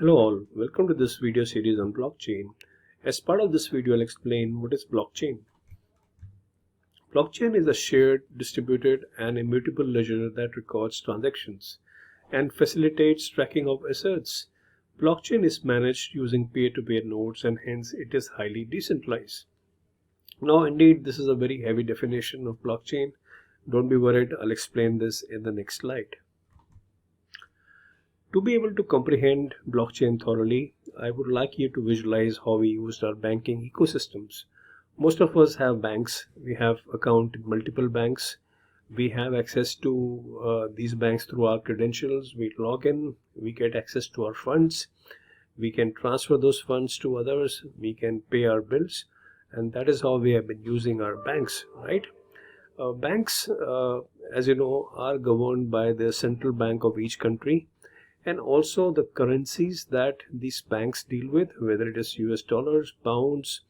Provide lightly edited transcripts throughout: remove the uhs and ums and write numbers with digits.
Hello all, welcome to this video series on blockchain. As part of this video, I'll explain what is blockchain. Blockchain is a shared, distributed and immutable ledger that records transactions and facilitates tracking of assets. Blockchain is managed using peer-to-peer nodes and hence it is highly decentralized. Now indeed, this is a very heavy definition of blockchain. Don't be worried, I'll explain this in the next slide. To be able to comprehend blockchain thoroughly, I would like you to visualize how we used our banking ecosystems. Most of us have banks. We have account in multiple banks. We have access to these banks through our credentials. We log in, we get access to our funds. We can transfer those funds to others. We can pay our bills. And that is how we have been using our banks, right? Banks, as you know, are governed by the central bank of each country. And also the currencies that these banks deal with, whether it is US dollars, pounds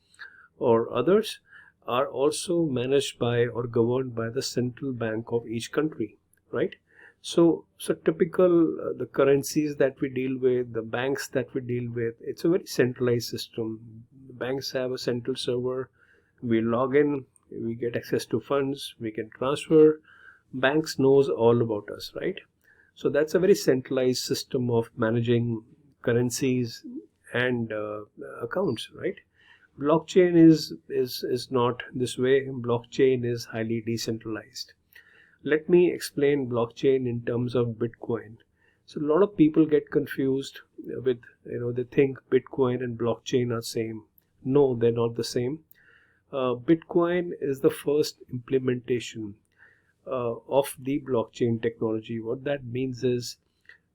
or others, are also managed by or governed by the central bank of each country, right? So typical the currencies that we deal with, the banks that we deal with, it's a very centralized system. The banks have a central server. We log in, we get access to funds, we can transfer. Banks knows all about us, right? So that's a very centralized system of managing currencies and accounts, right? Blockchain is not this way. Blockchain is highly decentralized. Let me explain blockchain in terms of Bitcoin. So a lot of people get confused with, they think Bitcoin and blockchain are same. No, they're not the same. Bitcoin is the first implementation of the blockchain technology. What that means is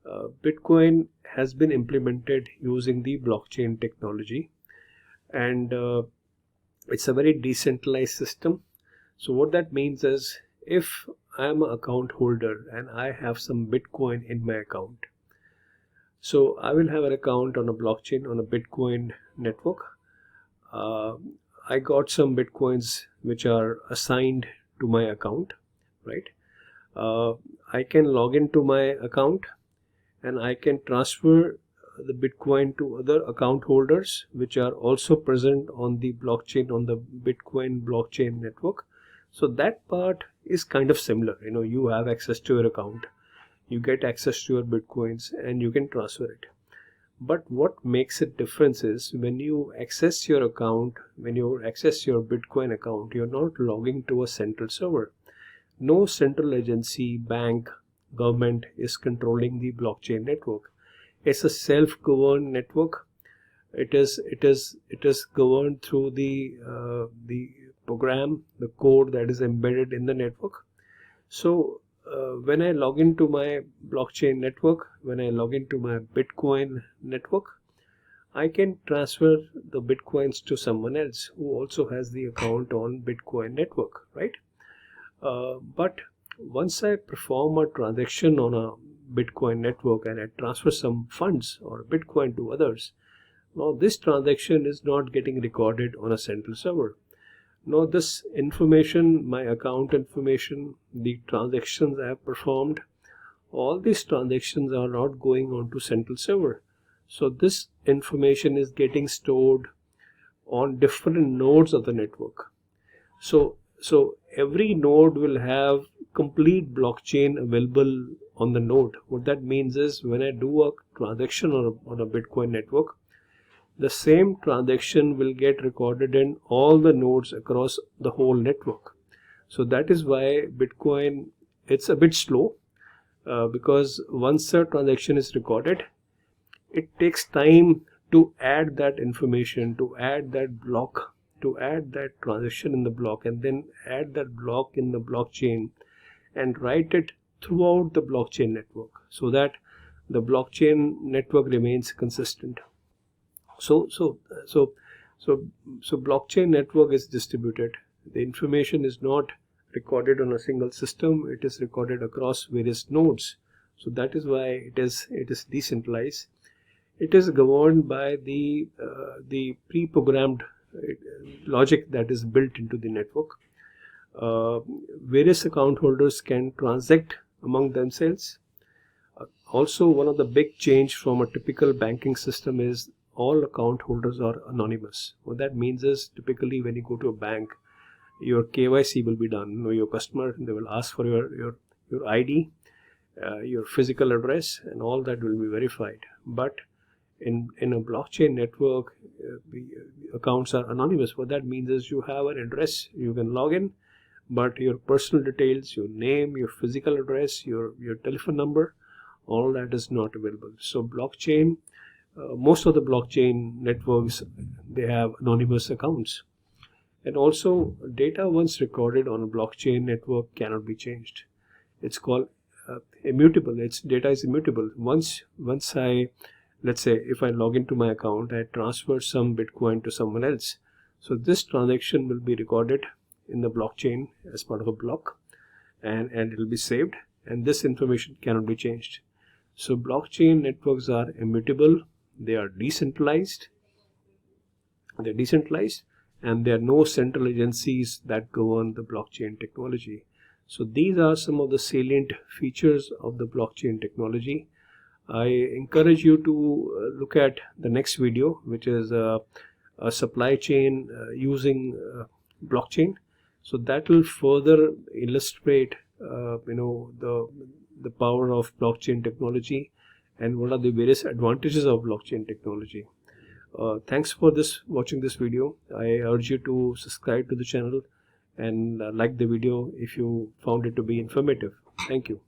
Bitcoin has been implemented using the blockchain technology, and it's a very decentralized system. So what that means is, if I am an account holder and I have some Bitcoin in my account, so I will have an account on a blockchain, on a Bitcoin network. I got some Bitcoins which are assigned to my account, right? I can log into my account and I can transfer the Bitcoin to other account holders which are also present on the blockchain, on the Bitcoin blockchain network. So that part is kind of similar. You have access to your account, you get access to your Bitcoins and you can transfer it. But what makes it difference is, when you access your account, when you access your Bitcoin account, you're not logging to a central server. No central agency, bank, government is controlling the blockchain network. It's a self-governed network. It is governed through the program, the code that is embedded in the network. So when I log into my blockchain network, when I log into my Bitcoin network, I can transfer the Bitcoins to someone else who also has the account on Bitcoin network, right? But once I perform a transaction on a Bitcoin network and I transfer some funds or Bitcoin to others, now this transaction is not getting recorded on a central server. Now this information, my account information, the transactions I have performed, all these transactions are not going on to central server. So this information is getting stored on different nodes of the network. So every node will have complete blockchain available on the node. What that means is, when I do a transaction on a Bitcoin network, the same transaction will get recorded in all the nodes across the whole network. So that is why Bitcoin, it's a bit slow, because once a transaction is recorded, it takes time to add that information, to add that block, to add that transaction in the block, and then add that block in the blockchain and write it throughout the blockchain network so that the blockchain network remains consistent. So blockchain network is distributed. The information is not recorded on a single system, it is recorded across various nodes. So that is why it is decentralized. It is governed by the pre-programmed logic that is built into the network. Various account holders can transact among themselves. Also, one of the big change from a typical banking system is all account holders are anonymous. What that means is, typically when you go to a bank, your KYC will be done. Know your customer. They will ask for your ID, your physical address, and all that will be verified. But in a blockchain network, accounts are anonymous. What that means is, you have an address, you can log in, but your personal details, your name, your physical address, your telephone number, all that is not available. So blockchain, most of the blockchain networks, they have anonymous accounts. And also, data once recorded on a blockchain network cannot be changed. It's called immutable. Its data is immutable. Once I, let's say, if I log into my account, I transfer some Bitcoin to someone else. So this transaction will be recorded in the blockchain as part of a block, and it will be saved, and this information cannot be changed. So blockchain networks are immutable, they are decentralized, and there are no central agencies that govern the blockchain technology. So these are some of the salient features of the blockchain technology. I encourage you to look at the next video, which is a supply chain using blockchain. So that will further illustrate the power of blockchain technology and what are the various advantages of blockchain technology. Thanks for watching this video. I urge you to subscribe to the channel and like the video if you found it to be informative. Thank you.